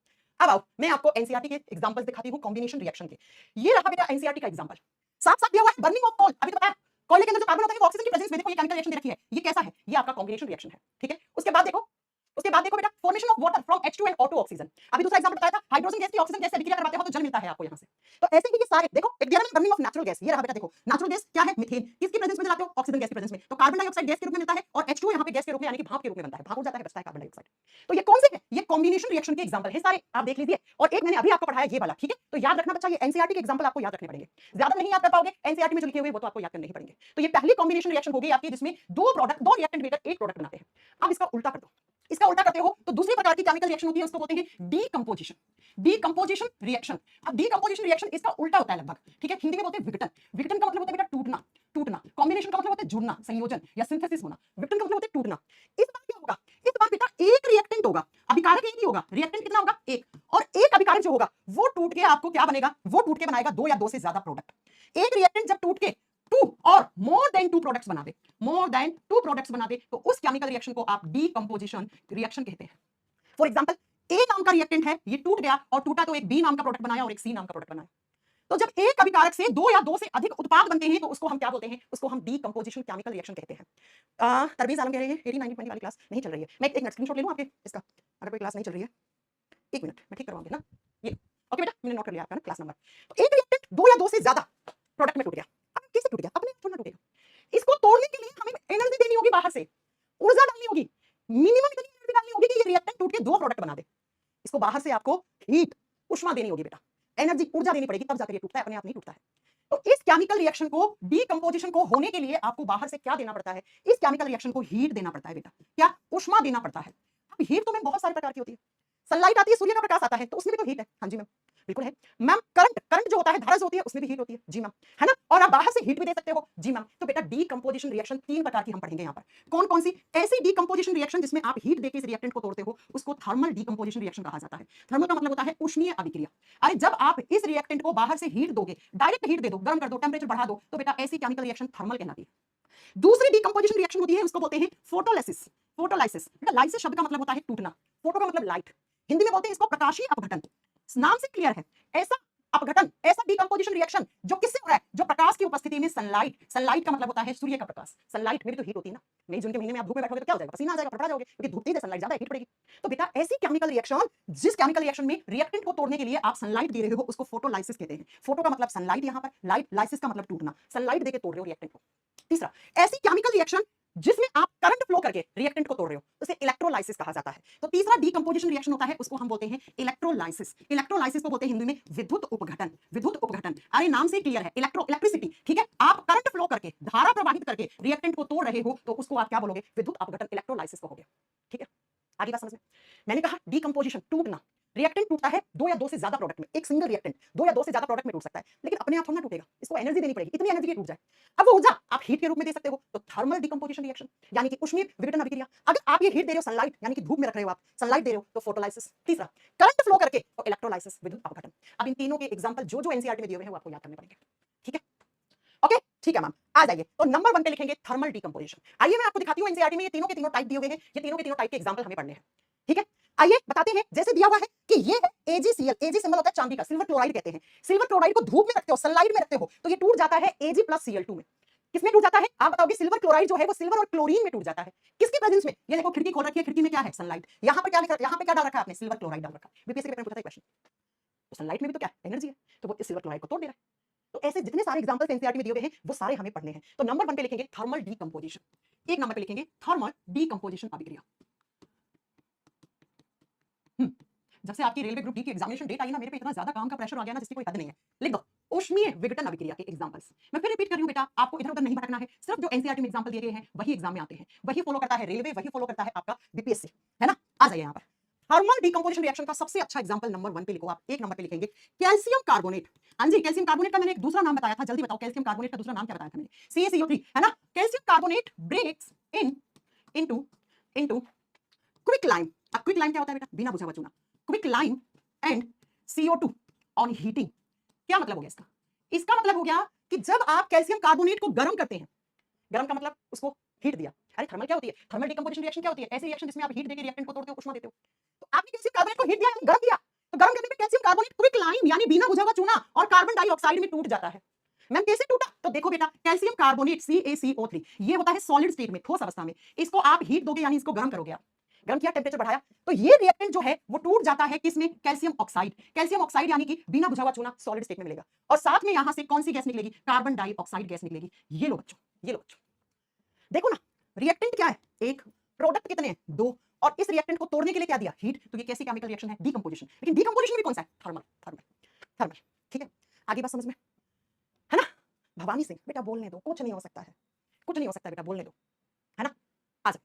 अब आओ मैं आपको एनसीईआरटी के एग्जांपल दिखाती हूँ कॉम्बिनेशन रिएक्शन के। ये रहा बेटा एनसीईआरटी का एग्जांपल, साथ साथ दिया हुआ है बर्निंग ऑफ कोल। अभी तो पता है कोयले के अंदर जो कार्बन होता है वो ऑक्सीजन की प्रेजेंस में, देखो ये केमिकल रिएक्शन दे रखी है, ये कैसा है? ये आपका कॉम्बिनेशन रिएक्शन है। ठीक है, उसके बाद देखो बेटा formation of water from H2 and O2 oxygen. अभी दूसरा एग्जांपल बताया था, हाइड्रोजन गैस की ऑक्सीजन गैस से अभिक्रिया करवाते हो तो जल मिलता है आपको यहां से। तो ऐसे ही ये सारे देखो, एक दिया मैंने बर्निंग ऑफ नेचुरल गैस, ये रहा बेटा देखो, नेचुरल गैस क्या है? मीथेन। किसकी प्रेजेंस में जलाते हो? ऑक्सीजन गैस की प्रेजेंस में, तो कार्बन डाइऑक्साइड गैस के रूप में मिलता है और H2O यहां पे गैस के रूप में यानी कि भाप के रूप में बनता है, भाप उड़ जाता है, बचता है कार्बन डाइऑक्साइड। तो ये कौन से है? ये कॉम्बिनेशन रिएक्शन के एग्जांपल है सारे, आप देख लीजिए। और एक मैंने अभी आपको पढ़ाया ये वाला, ठीक है। तो याद रखना बच्चा, ये एनसीईआरटी के एग्जांपल आपको याद रखने पड़ेंगे, ज्यादा नहीं याद कर पाओगे, एनसीईआरटी में जो लिखे हुए वो तो आपको याद करने ही पड़ेंगे। तो ये पहली कॉम्बिनेशन रिएक्शन होगी आपकी जिसमें 2 रिएक्टेंट मिलकर एक प्रोडक्ट बनाते हैं। अब इसका उल्टा कर दो, इसका उल्टा करते हो तो दूसरी प्रकार की केमिकल रिएक्शन होती है, उसको बोलते हैं डीकंपोजिशन रिएक्शन। अब डीकंपोजिशन रिएक्शन इसका उल्टा होता है लगभग, ठीक है। हिंदी में बोलते हैं विघटन। विघटन का मतलब होता है बेटा टूटना। कॉम्बिनेशन का मतलब होता है जुड़ना, संयोजन या सिंथेसिस होना। विघटन का मतलब होता है टूटना। इस बार क्या होगा? इस बार बेटा एक रिएक्टेंट होगा, अभिकारक एक ही होगा, रिएक्टेंट कितना होगा? एक, और एक अभिकारक जो होगा वो टूट के आपको क्या बनेगा? वो टूट के बनाएगा 2 या 2 से ज्यादा प्रोडक्ट। एक रिएक्टेंट जब टूट के 2 और मोर देन 2 प्रोडक्ट्स बना दे तो उस केमिकल रिएक्शन को आप डीकंपोजिशन रिएक्शन कहते हैं। फॉर एग्जांपल ए नाम का रिएक्टेंट है, ये टूट गया और टूटा तो एक बी नाम का प्रोडक्ट बनाया और एक सी नाम का प्रोडक्ट बनाया। तो जब एक अभिकारक से 2 या 2 से अधिक उत्पाद बनते हैं तो उसको हम क्या बोलते हैं? उसको हम डीकंपोजिशन केमिकल रिएक्शन कहते हैं। तरबीज आलम कह रही है 80 90 20 वाली क्लास नहीं चल रही है। मैं एक मिनट स्क्रीनशॉट ले लूं आपके इसका, अगर कोई क्लास नहीं चल रही है, एक मिनट मैं ठीक करवाऊंगी ना। ये ओके बेटा, मैंने नोट कर लिया आपका ना क्लास नंबर। तो एक रिएक्टेंट 2 या 2 से ज्यादा प्रोडक्ट में टूट गया। अब कैसे टूट गया? अपने आप थोड़ा टूटेगा, इसको तोड़ने के लिए हमें एनर्जी देनी होगी, बाहर से ऊर्जा डालनी होगी, मिनिमम इतनी एनर्जी डालनी होगी कि ये रिएक्टेंट टूट के 2 प्रोडक्ट बना दे। इसको बाहर से आपको हीट, उष्मा देनी होगी बेटा, एनर्जी, ऊर्जा देनी पड़ेगी, तब जाकर ये टूटता है, अपने आप नहीं टूटता है। तो इस केमिकल रिएक्शन को, डीकंपोजिशन को होने के लिए आपको बाहर से क्या देना पड़ता है? इस केमिकल रिएक्शन को हीट देना पड़ता है बेटा, क्या? उष्मा देना पड़ता है। अब हीट तो मैम बहुत सारे प्रकार की होती है, सनलाइट आती है, सूर्य का प्रकाश आता है, तो उसमें भी तो हीट है। हाँ जी मैम, बिल्कुल है मैम। करंट जो होता है, धारा जो होती है, उसमें भी हीट होती है। जी मैम, है ना। और आप बाहर से हीट भी दे सकते हो। जी मैम। तो बेटा डीकंपोजिशन रिएक्शन 3 प्रकार की हम पढ़ेंगे यहाँ पर। कौन कौन सी? ऐसी डीकंपोजिशन रिएक्शन जिसमें आप हीट देकर इस रिएक्टेंट को तोड़ते हो, उसको थर्मल डीकंपोजिशन रिएक्शन कहा जाता है। थर्मल का मतलब होता है उष्मीय अभिक्रिया। अरे जब आप इस रिएक्टेंट को बाहर से हीट दोगे, डायरेक्ट हीट दे दो, गर्म कर दो, टेंपरेचर बढ़ा दो, तो बेटा ऐसी केमिकल रिएक्शन थर्मल कहलाती है। दूसरी डीकंपोजिशन रिएक्शन होती है, उसको बोलते हैं फोटोलाइसिस। लाइसिस शब्द का मतलब होता है टूटना, फोटो का मतलब लाइट, हिंदी में बोलते हैं इसको प्रकाशीय अपघटन। नाम से क्लियर है, ऐसा अपघटन, ऐसा डीकंपोजिशन रिएक्शन जो किससे हो रहा है? जो प्रकाश की उपस्थिति में सनलाइट का मतलब होता है सूर्य का प्रकाश। सनलाइट में भी तो हीट होती है ना। मई जून के महीने में आप धूप में बैठोगे तो क्या हो जाएगा? पसीना आ जाएगा, फड़फड़ा जाओगे, क्योंकि धूप तेज है, सनलाइट ज्यादा है, हीट पड़ेगी। तो बेटा ऐसी केमिकल रिएक्शन, जिस केमिकल रिएक्शन में रिएक्टेंट को तोड़ने के लिए आप सनलाइट दे रहे हो, उसको फोटोलाइसिस कहते हैं। फोटो का मतलब सनलाइट, यहां पर लाइट, लाइसिस का मतलब टूटना, सनलाइट देके तोड़ रहे हो रिएक्टेंट को। तीसरा, ऐसी केमिकल रिएक्शन जिसमें आप करंट फ्लो करके रिएक्टेंट को तोड़ रहे हो, उसे इलेक्ट्रोलाइसिस कहा जाता है। तो तीसरा डीकंपोजिशन रिएक्शन होता है, उसको हम बोलते हैं इलेक्ट्रोलाइसिस। इलेक्ट्रोलाइसिस को बोलते हैं हिंदी में विद्युत उपघटन। अरे नाम से क्लियर है, इलेक्ट्रिसिटी, ठीक है। आप करंट फ्लो करके, धारा प्रवाहित करके रिएक्टेंट को तोड़ रहे हो, तो उसको आप क्या बोलोगे? विद्युत अपघटन, इलेक्ट्रोलाइसिस को हो गया। ठीक है, आगे बात समझ में। मैंने कहा डीकंपोजिशन, टूटना, रिएक्टेंट टूटता है दो या दो से ज्यादा प्रोडक्ट में, एक सिंगल रिएक्टेंट दो या दो से ज्यादा प्रोडक्ट में टूट सकता है, लेकिन अपने आप थोड़ा टूटेगा, इसको एनर्जी देनी पड़ेगी, इतनी एनर्जी की टूट जाए। अब वो ऊर्जा आप हीट के रूप में दे सकते हो, तो थर्मल डिकम्पोजिशन रिएक्शन यानी कि ऊष्मीय विघटन अभिक्रिया। अगर आप ये हीट दे रहे हो सनलाइट यानी कि धूप में रख रहे हो, आप सनलाइट दे रहे हो तो फोटोलाइसिस। तीसरा करंट फ्लो करके तो इलेक्ट्रोलाइसिस विद्युत अपघटन। अब इन तीनों के एग्जांपल जो एनसीईआरटी में दिए हुए हैं वो आपको याद करने पड़ेंगे, ठीक है? ओके ठीक है मैम, आ जाइए। तो नंबर 1 पे लिखेंगे थर्मल डिकम्पोजिशन। आइए मैं आपको दिखाती हूं एनसीईआरटी में ये तीनों के तीनों टाइप दिए हुए हैं, ये तीनों के तीनों टाइप के एग्जांपल हमें पढ़ने हैं, ठीक है? आइए बताते हैं, जैसे दिया हुआ है कि ये है AgCl, Ag सिंबल होता है चांदी का, सिल्वर क्लोराइड कहते हैं। सिल्वर क्लोराइड को धूप में रखते हो, सनलाइट में रखते हो, तो ये टूट जाता है Ag प्लस Cl2 में। किसमें टूट जाता है आप बताओगे? सिल्वर क्लोराइड जो है वो सिल्वर और क्लोरीन में टूट जाता है। किसकी प्रेजेंस में? ये देखो खिड़की खोल रखी है, खिड़की में क्या है? सनलाइट। यहां पर क्या लिखा है? यहां पे क्या डाल रखा है आपने? सिल्वर क्लोराइड डाल रखा है। बीपीएससी के पेपर में पूछा था क्वेश्चन, तो सनलाइट में भी तो क्या एनर्जी है, तो वो इस सिल्वर क्लोराइड को तोड़ दे रहा है। तो ऐसे जितने सारे एग्जांपल्स एनसीईआरटी में दिए हुए हैं वो सारे हमें पढ़ने हैं। तो नंबर 1 पे लिखेंगे थर्मल डीकंपोजिशन, एक नंबर पे लिखेंगे थर्मल डीकंपोजिशन अभिक्रिया। जब से आपकी रेलवे ग्रुप डी की एग्जामिनेशन डेट आई ना, मेरे पे इतना ज्यादा काम का प्रेशर आ गया ना जिसकी कोई हद नहीं है। लिख दो ऊष्मीय विघटन अभिक्रिया के एग्जांपल्स। मैं फिर रिपीट कर रही हूं बेटा, आपको इधर उधर नहीं भटकना है, सिर्फ जो एनसीईआरटी में एग्जांपल दिए गए हैं वही एग्जाम में आते हैं, वही फॉलो करता है रेलवे, वही फॉलो करता है आपका बीपीएससी, है ना? आ जाइए यहाँ पर थर्मल डीकंपोजिशन रिएक्शन का सबसे अच्छा एग्जांपल नंबर 1 पे लिखो आप, एक नंबर पे लिखेंगे कैल्शियम कार्बोनेट। हाँ जी, कैल्शियम कार्बोनेट का मैंने एक दूसरा नाम बताया था, जल्दी बताओ कैल्शियम कार्बोनेट का दूसरा नाम क्या बताया था मैंने? CaCO3, है ना? Calcium carbonate breaks in into into quick lime. अब क्विक लाइम क्या होता है बेटा? बिना बुझा हुआ चूना। Quick lime and CO2 on heating. क्या मतलब हो गया इसका? इसका मतलब हो गया कि जब आप कैल्शियम कार्बोनेट को गर्म करते हैं, गर्म का मतलब उसको हीट दिया। अरे थर्मल क्या होती है? थर्मल डिकम्पोजिशन रिएक्शन क्या होती है? ऐसी रिएक्शन जिसमें आप हीट देके रिएक्टेंट को तोड़ते हो, उष्मा देते हो। तो आपने कैल्शियम कार्बोनेट को हीट दिया, गर्म किया, तो गर्म करने पे कैल्शियम कार्बोनेट क्विक लाइम यानी बिना बुझा हुआ चूना और कार्बन डाइऑक्साइड में टूट जाता है। मैम कैसे टूटा? तो देखो बेटा, कैल्शियम कार्बोनेट CaCO3 ये होता है सॉलिड स्टेट में, ठोस अवस्था में। इसको आप हीट दोगे यानी इसको गर्म करोगे आप, गर्म किया, टेम्परेचर बढ़ाया, तो ये रिएक्टेंट जो है वो टूट जाता है किसमें? Calcium oxide. कैल्शियम ऑक्साइड यानी कि बिना बुझा हुआ चूना सॉलिड स्टेट में मिलेगा, और साथ में यहां से कौन सी गैस निकलेगी? कार्बन डाइऑक्साइड गैस निकलेगी। ये लो बच्चों, ये लो बच्चों, देखो ना, रिएक्टेंट क्या है? एक। प्रोडक्ट कितने हैं? दो। और इस रिएक्टेंट को तोड़ने के लिए क्या दिया? हीट। तो ये कैसी केमिकल रिएक्शन है? डीकंपोजिशन। लेकिन डीकंपोजिशन भी कौन सा है? थर्मल, थर्मल, थर्मल, ठीक है? आगे बात समझ में है ना? भवानी सिंह बेटा बोलने दो, कुछ नहीं हो सकता है, कुछ नहीं हो सकता बेटा, बोलने दो, है ना? आ जाओ।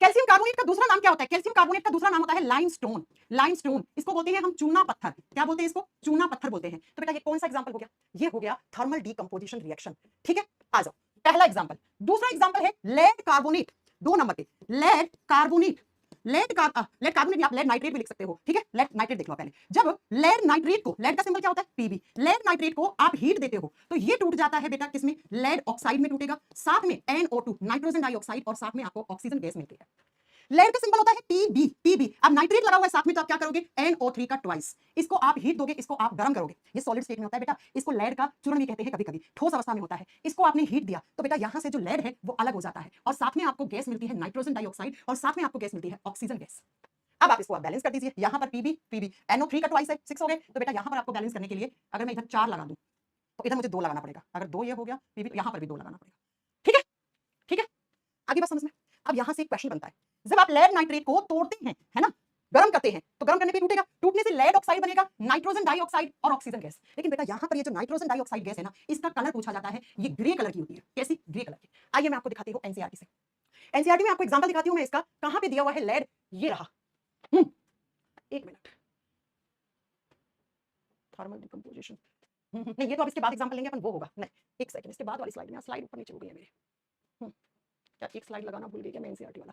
कैल्शियम कार्बोनेट का दूसरा नाम क्या होता है? कैल्शियम कार्बोनेट का दूसरा नाम होता है लाइमस्टोन। लाइमस्टोन इसको बोलते हैं हम चूना पत्थर। क्या बोलते हैं इसको? चूना पत्थर बोलते हैं। तो बेटा ये कौन सा एग्जांपल हो गया? ये हो गया थर्मल डीकंपोजिशन रिएक्शन, ठीक है? आ जाओ, पहला एग्जांपल। दूसरा एग्जांपल है लेड कार्बोनेट, 2 नंबर पे लेड कार्बोनेट। लेड कार्बोनेट भी आप लेड नाइट्रेट भी लिख सकते हो, ठीक है? लेड नाइट्रेट देख लो पहले। जब लेड नाइट्रेट को, लेड का सिंबल क्या होता है? Pb, लेड नाइट्रेट को आप हीट देते हो तो ये टूट जाता है बेटा किसमें? लेड ऑक्साइड में टूटेगा, साथ में NO2 नाइट्रोजन डाइऑक्साइड, और साथ में आपको ऑक्सीजन गैस मिलती है। लेड का सिंबल होता है Pb। अब नाइट्रेट लगा हुआ है साथ में, तो आप क्या करोगे? NO3 का ट्वाइस। इसको आप हीट दोगे, इसको आप गर्म करोगे, ये सॉलिड स्टेट में होता है बेटा। इसको लेड का चूर्ण भी कहते हैं कभी कभी, ठोस अवस्था में होता है। इसको आपने हीट दिया तो बेटा यहां से जो लेड है वो अलग हो जाता है, और साथ में आपको गैस मिलती है नाइट्रोजन डाइऑक्साइड, और साथ में आपको गैस मिलती है ऑक्सीजन गैस। अब आप इसको आप बैलेंस कर दीजिए, यहां पर Pb NO3 का ट्वाइस है, 6 हो गए। तो बेटा यहां पर आपको बैलेंस करने के लिए अगर मैं इधर 4 लगा दूं तो इधर मुझे 2 लगाना पड़ेगा। अगर 2 ये हो गया Pb, तो यहां पर भी 2 लगाना पड़ेगा, ठीक है? ठीक है, आगे बात समझ में। अब यहां से एक क्वेश्चन बनता है, जब आप लेड नाइट्रेट को तोड़ते हैं, है ना, गर्म करते हैं, तो गर्म करने पे टूटेगा, टूटने से लेड ऑक्साइड बनेगा, नाइट्रोजन डाइऑक्साइड और ऑक्सीजन गैस। लेकिन बेटा यहां पर ये जो नाइट्रोजन डाइऑक्साइड गैस है ना, इसका कलर पूछा जाता है, ये ग्रे कलर की होती है। कैसी? ग्रे कलर की। आइए मैं आपको दिखाती हूं एनसीईआरटी से। एनसीईआरटी में आपको एग्जांपल दिखाती हूं मैं इसका, कहां पे दिया हुआ है लेड, ये रहा। एक मिनट, थर्मल डिकम्पोजिशन, नहीं ये तो अब इसके बाद एग्जांपल लेंगे अपन, वो होगा नहीं, एक सेकंड, इसके बाद वाली स्लाइड में, स्लाइड ऊपर नीचे हो गई है मेरी। क्या एक स्लाइड लगाना भूल गई क्या मैं एनसीईआरटी वाला?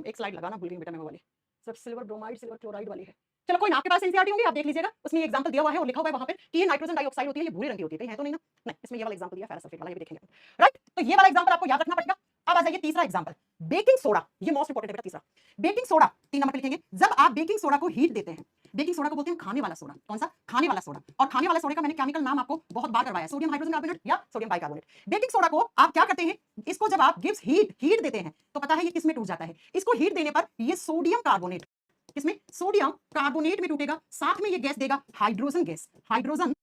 एक स्लाइड लगाना भूल गई बेटा मैं वो वाली, सब सिल्वर ब्रोमाइड सिल्वर क्लोराइड वाली है। चलो कोई ना, आपके पास एनसीईआरटी होंगी, आप देख लीजिएगा, उसमें एग्जांपल दिया हुआ है और लिखा हुआ है वहां पर कि ये नाइट्रोजन डाइऑक्साइड होती है, ये भूरे रंग की होती है, कहीं है तो नहीं ना? नहीं, इसमें ये वाला एग्जांपल दिया फेरस सल्फेट वाला, ये भी देखेंगे, राइट? तो ये वाला एग्जांपल आपको याद रखना पड़ेगा। अब आ जाइए तीसरा एग्जांपल, बेकिंग सोडा, ये मोस्ट इंपोर्टेंट है बेटा तीसरा। बेकिंग सोडा 3 नंबर पे लिखेंगे, जब आप बेकिंग सोडा को हीट देते हैं, बेकिंग सोडा को बोलते हैं खाने वाला सोडा। कौन सा? खाने वाला सोडा। और खाने वाला सोडे का मैंने केमिकल नाम आपको बहुत बार करवाया है, सोडियम हाइड्रोजन कार्बोनेट या सोडियम बाइकार्बोनेट। बेकिंग सोडा को आप क्या करते हैं? इसको जब आप गिव्स हीट देते हैं तो पता है ये किसमें टूट जाता है? इसको हीट देने पर ये सोडियम कार्बोनेट, किसमें? सोडियम कार्बोनेट में टूटेगा, साथ में ये गैस देगा हाइड्रोजन गैस, हाइड्रोजन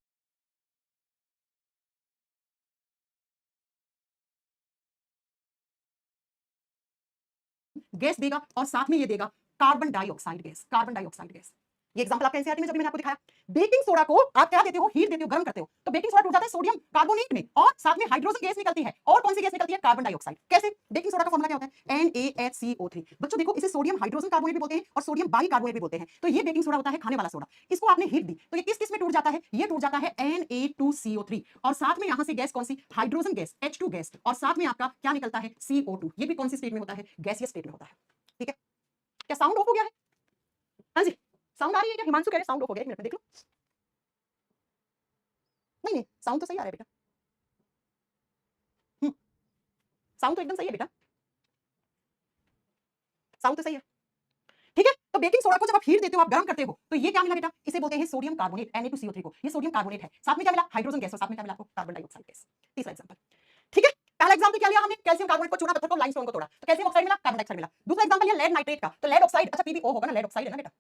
गैस देगा, और साथ में ये देगा carbon dioxide gas, carbon dioxide gas. ये एग्जांपल आपके एनसीईआरटी में जब मैंने आपको दिखाया, बेकिंग सोडा को आप क्या देते हो, हीट देते हो, गर्म करते हो, तो बेकिंग सोडा टूट जाता है सोडियम कार्बोनेट में और साथ में हाइड्रोजन गैस निकलती है। और कौन सी गैस निकलती है? Carbon dioxide. कैसे? बेकिंग सोडा का फॉर्मूला क्या होता है? NaHCO3। बच्चों देखो, इसे सोडियम हाइड्रोजन कार्बोनेट भी बोलते हैं और सोडियम बाइकार्बोनेट भी बोलते हैं। तो ये बेकिंग सोडा होता है, खाने वाला सोडा। इसको आपने हीट दी तो ये किस किस में टूट जाता है? ये टूट जाता है Na2CO3 और साथ में यहां से गैस कौन सी? हाइड्रोजन गैस H2 गैस और साथ में आपका क्या निकलता है? CO2। ये भी कौन सी स्टेट में होता है? गैसियस स्टेट में होता है। ठीक है, क्या साउंड ऑफ हो गया है? हाँ जी, साउंड आ रही है क्या? हिमांशु कह रहे साउंड ऑफ हो गया, एक मिनट में देख लो। नहीं नहीं, साउंड तो सही आ रहा है बेटा। साउंड तो एकदम सही है बेटा, साउंड तो सही है। ठीक है, तो बेकिंग सोडा को जब आप हीट देते हो, आप गर्म करते हो, तो ये क्या मिला बेटा? इसे बोलते हैं सोडियम कार्बोनेट, Na2CO3 को। ये सोडियम कार्बोनेट है, साथ में क्या मिला? हाइड्रोजन गैस और साथ में क्या मिला आपको? Carbon dioxide gas. तीसरा एग्जांपल। ठीक है, पहला एग्जांपल क्या लिया हमने? कैल्शियम कार्बोनेट को चुना, पत्थर को, लाइमस्टोन को तोड़ा, तो कैल्शियम ऑक्साइड मिला, कार्बन डाइऑक्साइड मिला। दूसरा एग्जांपल लिया लेड नाइट्रेट का, तो लेड ऑक्साइड, अच्छा PbO होगा ना, लेड ऑक्साइड है ना बेटा,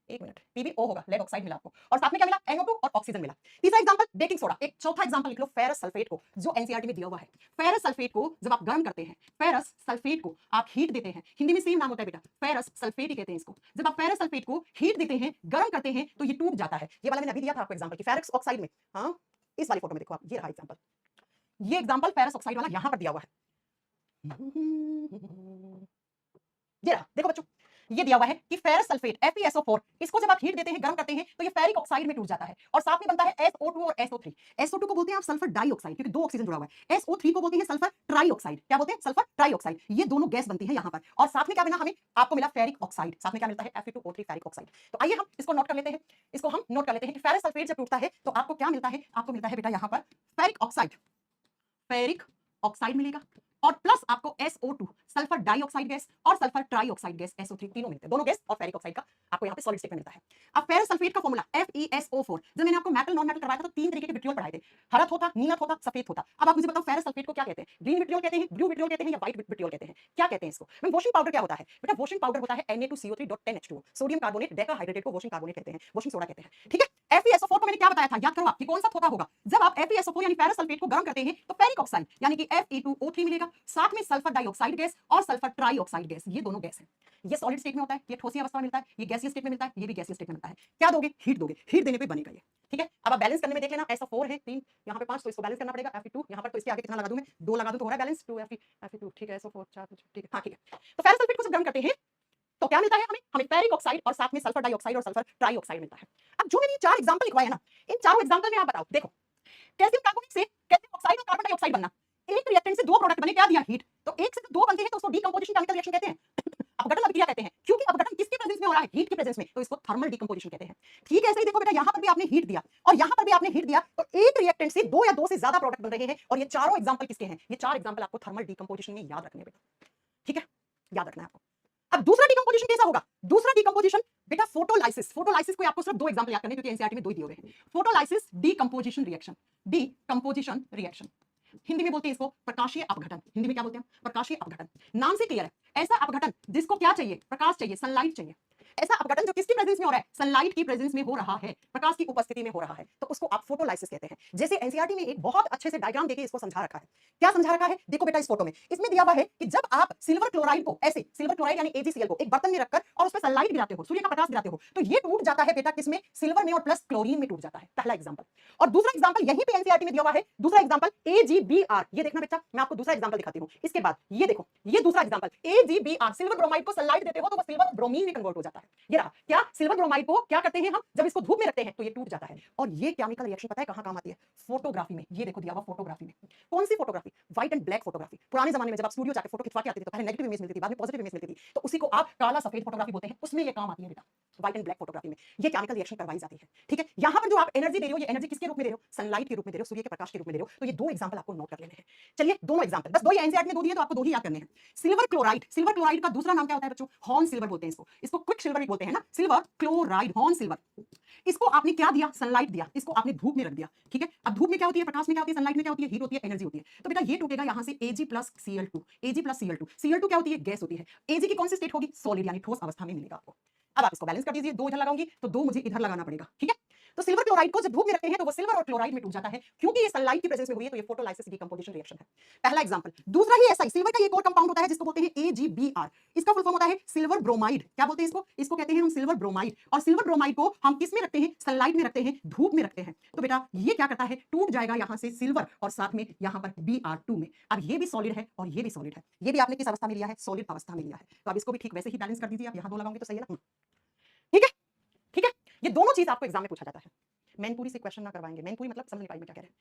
एक मिनट, PbO होगा, लेड ऑक्साइड मिला आपको और साथ में क्या मिला? NO2 और ऑक्सीजन मिला। तीसरा एग्जांपल बेकिंग सोडा। एक चौथा एग्जांपल लिख लो, फेरस सल्फेट को, जो एनसीईआरटी में दिया हुआ है। फेरस सल्फेट को जब आप गर्म करते हैं, फेरस सल्फेट को आप हीट देते हैं, हिंदी में सेम नाम होता है बेटा, फेरस सल्फेट ही कहते हैं इसको। जब आप फेरस सल्फेट को हीट देते हैं, गर्म करते हैं, तो ये टूट जाता है। ये वाला मैंने अभी दिया था आपको एग्जांपल की फेरस ऑक्साइड में। हाँ, इस वाली फोटो में देखो आप, ये रहा एग्जांपल, ये एग्जांपल फेरस ऑक्साइड वाला यहां पर दिया हुआ है। ये रहा, देखो बच्चों, ये दिया हुआ है कि फेरस सल्फेट FeSO4, इसको जब आप हीट देते हैं, गर्म करते हैं, तो ये फेरिक ऑक्साइड में टूट जाता है और साथ में बनता है SO2 और SO3। SO2 को बोलते हैं आप सल्फर डाइऑक्साइड, क्योंकि दो ऑक्सीजन जुड़ा हुआ है। SO3 को बोलते हैं सल्फर ट्राइऑक्साइड। क्या बोलते हैं? Sulphur trioxide. ये दोनों गैस बनती है यहां पर और साथ में क्या बना हमें? आपको मिला फेरिक ऑक्साइड, साथ में क्या मिलता है? Fe2O3 ferric oxide. तो आइए हम इसको नोट कर लेते हैं, इसको हम नोट कर लेते हैं कि फेरस सल्फेट जब टूटता है तो आपको क्या मिलता है? आपको मिलता है बेटा यहां पर फेरिक ऑक्साइड, फेरिक ऑक्साइड मिलेगा और प्लस आपको SO2 सल्फर डाइऑक्साइड गैस और सल्फर ट्राइऑक्साइड गैस SO3 तीनों मिलते हैं, दोनों गैस और फेरिक ऑक्साइड का आपको यहाँ पे सॉलिड स्टेट में मिलता है। अब फेरस सल्फेट का फॉर्मूला FeSO4। जब मैंने आपको मेटल नॉन मेटल करवाया था तो तीन तरीके के विट्रियोल पढ़ाए थे, हरा होता, नीला होता, सफेद होता। अब आप मुझे बताओ फेरस सल्फेट को क्या कहते हैं? ग्रीन विट्रियोल कहते हैं, ब्लू विट्रियोल कहते हैं या व्हाइट विट्रियोल कहते हैं? क्या कहते हैं इसको? वॉशिंग पाउडर क्या होता है बेटा? वॉशिंग पाउडर होता है Na2CO3.10H2O, सोडियम कार्बोनेट डेकाहाइड्रेटेड को वॉशिंग कार्बोनेट कहते हैं, वॉशिंग सोडा कहते हैं। ठीक है, FeSO4 को मैंने क्या बताया था, याद करो आप, ये कौन सा थोड़ा होगा? जब आप FeSO4 यानी फेरस सल्फेट को गर्म करते हैं तो फेरिक ऑक्साइड यानी कि Fe2O3 मिलेगा, साथ में सल्फर डाइऑक्साइड गैस और सल्फर ट्राइऑक्साइड गैस, ये दोनों गैस है। ये सॉलिड स्टेट में होता है, ये ठोसी अवस्था में मिलता है, ये गैसीय स्टेट में मिलता है, ये भी गैसीय स्टेट में मिलता है। क्या दोगे? हीट दोगे, हीट देने पे बनेगा ये। ठीक है, अब आप बैलेंस करने में देख लेना, ऐसा 4 है, 3 यहाँ पे 5, तो इसको बैलेंस करना पड़ेगा। Fe2 यहाँ पर, तो इसके आगे कितना लगा दूं मैं? 2 लगा दूं तो हो रहा है बैलेंस, 2 Fe2। ठीक है, SO4 4, ठीक है, हाँ ठीक है। तो फेरस सल्फेट को जब गर्म करते हैं तो क्या मिलता है हमें? हमें फेरिक ऑक्साइड और साथ में सल्फर डाइऑक्साइड और सल्फर ट्राइऑक्साइड मिलता है। अब जो मैंने ये 4 एग्जांपल लिखवाए ना, इन चारों एग्जांपल में आप बताओ, देखो कैल्शियम कार्बोनेट से कैल्शियम ऑक्साइड और कार्बन डाइऑक्साइड बनना, एक रिएक्टेंट से दो प्रोडक्ट बने, क्या दिया? हीट। तो एक से दो बनते हैं तो उसको डीकंपोजिशन केमिकल रिएक्शन कहते हैं, अपघटन अभिक्रिया कहते हैं, क्योंकि अपघटन किसके प्रेजेंस में हो रहा है? हीट के प्रेजेंस में, तो इसको थर्मल डीकंपोजिशन कहते हैं। ठीक है, ऐसे ही देखो बेटा, यहां पर भी आपने हीट दिया और यहां पर भी आपने हीट दिया, तो एक रिएक्टेंट से दो या दो से ज्यादा प्रोडक्ट बन रहे हैं और ये चारों एग्जांपल किसके हैं? ये 4 एग्जांपल आपको थर्मल डीकंपोजिशन में याद रखने हैं बेटा। ठीक है, याद रखना है आपको। अब दूसरा डीकंपोजिशन कैसा होगा? दूसरा डीकंपोजिशन बेटा फोटोलाइसिस। फोटोलाइसिस को आपको सिर्फ दो एग्जांपल याद करने हैं क्योंकि एनसीईआरटी में दो ही दिए हुए हैं। Photolysis decomposition reaction, decomposition reaction, Hindi में बोलते हैं इसको प्रकाशीय अपघटन। हिंदी में क्या बोलते हैं? प्रकाशीय अपघटन। नाम से क्लियर है, ऐसा अपघटन जिसको क्या चाहिए? प्रकाश चाहिए, सनलाइट चाहिए। ऐसा अपघटन जो किसकी प्रेजेंस में हो रहा है? सनलाइट की प्रेजेंस में हो रहा है, प्रकाश की उपस्थिति में हो रहा है, तो उसको आप फोटोलाइसिस कहते हैं। जैसे एनसीईआरटी में एक बहुत अच्छे से डायग्राम देके इसको समझा रखा है। क्या समझा रखा है? देखो बेटा, इस फोटो में इसमें दिया हुआ है कि जब आप सिल्वर क्लोराइड को ऐसे, सिल्वर क्लोराइड यानी AgCl को एक बर्तन में रखकर और उस पर सनलाइट गिराते हो, सूर्य का प्रकाश गिराते हो, तो ये टूट जाता है बेटा किसमें? सिल्वर में और प्लस क्लोरीन में टूट जाता है। पहला एग्जांपल। और दूसरा एग्जांपल यहीं पे एनसीईआरटी में दिया हुआ है, दूसरा एग्जांपल AgBr। ये देखना बेटा, मैं आपको दूसरा एग्जांपल दिखाती हूं। इसके बाद ये देखो, ये दूसरा एग्जांपल AgBr, सिल्वर ब्रोमाइड को सनलाइट देते हो तो वो सिल्वर ब्रोमीन में कन्वर्ट हो जाता है। ये रहा, क्या सिल्वर ब्रोमाइड को क्या करते हैं हम? जब इसको धूप में रखते हैं तो ये टूट जाता है। और ये केमिकल रिएक्शन पता है कहां काम आती है? फोटोग्राफी में। ये देखो दिया हुआ फोटोग्राफी में। कौन सी photography? White and black photography. पुराने जमाने में जब आप स्टूडियो जाकर फोटो खिंचवा के आते थे तो पहले नेगेटिव इमेज मिलती थी, बाद में पॉजिटिव इमेज मिलती थी, तो उसी को आप काला सफेद फोटोग्राफी बोलते हैं, उसमें ये काम आती है बेटा। व्हाइट एंड ब्लैक फोटोग्राफी में ये केमिकल रिएक्शन करवाई जाती है। ठीक है, यहां पर जो आप एनर्जी दे रहे हो, ये एनर्जी किसके रूप में दे रहे हो? सनलाइट के रूप में दे रहे हो, सूर्य के प्रकाश के रूप में दे रहे हो। तो ये दो एग्जांपल आपको नोट कर लेने हैं। चलिए, दोनों एग्जांपल, बस दो ही एनसीईआरटी में दो दिए तो आपको दो ही याद करने हैं। सिल्वर क्लोराइड, सिल्वर क्लोराइड का दूसरा नाम क्या होता है बच्चों? हॉर्न सिल्वर बोलते हैं इसको, इसको क्विक सिल्वर भी बोलते हैं ना, सिल्वर क्लोराइड, हॉर्न सिल्वर। इसको आपने क्या दिया? सनलाइट दिया, इसको आपने धूप में रख दिया। ठीक है, अब धूप में क्या होती है? प्रकाश में क्या होती है? सनलाइट में क्या होती है? हीट होती है, एनर्जी होती है। तो बेटा ये टूटेगा यहां से Ag plus Cl2, Ag plus Cl2। Cl2 क्या होती है? गैस होती है। Ag की कौन सी स्टेट होगी? सॉलिड यानी ठोस अवस्था में मिलेगा आपको। अब आप इसको बैलेंस कर दीजिए, 2 इधर लगाऊंगी तो 2 मुझे इधर लगाना पड़ेगा, ठीक है। तो सिल्वर क्लोराइड को जब धूप में रखते हैं तो वो सिल्वर और क्लोराइड में टूट जाता है, क्योंकि ये सनलाइट की प्रेजेंस में हुई है, तो ये फोटोलाइसिस डीकंपोजिशन रिएक्शन है। पहला एग्जांपल। दूसरा ही ऐसा ही सिल्वर का एक और कंपाउंड होता है जिसको बोलते हैं AgBr। इसका फुल फॉर्म होता है सिल्वर ब्रोमाइड। क्या बोलते हैं इसको? इसको कहते हैं हम सिल्वर ब्रोमाइड। और सिल्वर ब्रोमाइड को हम किस में रखते हैं? सनलाइट में रखते हैं, धूप में रखते हैं। तो बेटा ये क्या करता है, टूट जाएगा यहां से सिल्वर और साथ में यहां पर Br2 में। अब ये भी सॉलिड है और ये भी सॉलिड है। ये भी आपने किस अवस्था में लिया है? सॉलिड अवस्था में लिया है। तो अब इसको भी ठीक वैसे ही बैलेंस कर दीजिए। आप यहां 2 लगाओगे तो सही है ना? ठीक है, ठीक है। ये दोनों चीज आपको एग्जाम में पूछा जाता है। मैनपुरी से क्वेश्चन ना करवाएंगे। मैनपुरी मतलब समझ नहीं पाई मैं क्या कह रहे हैं।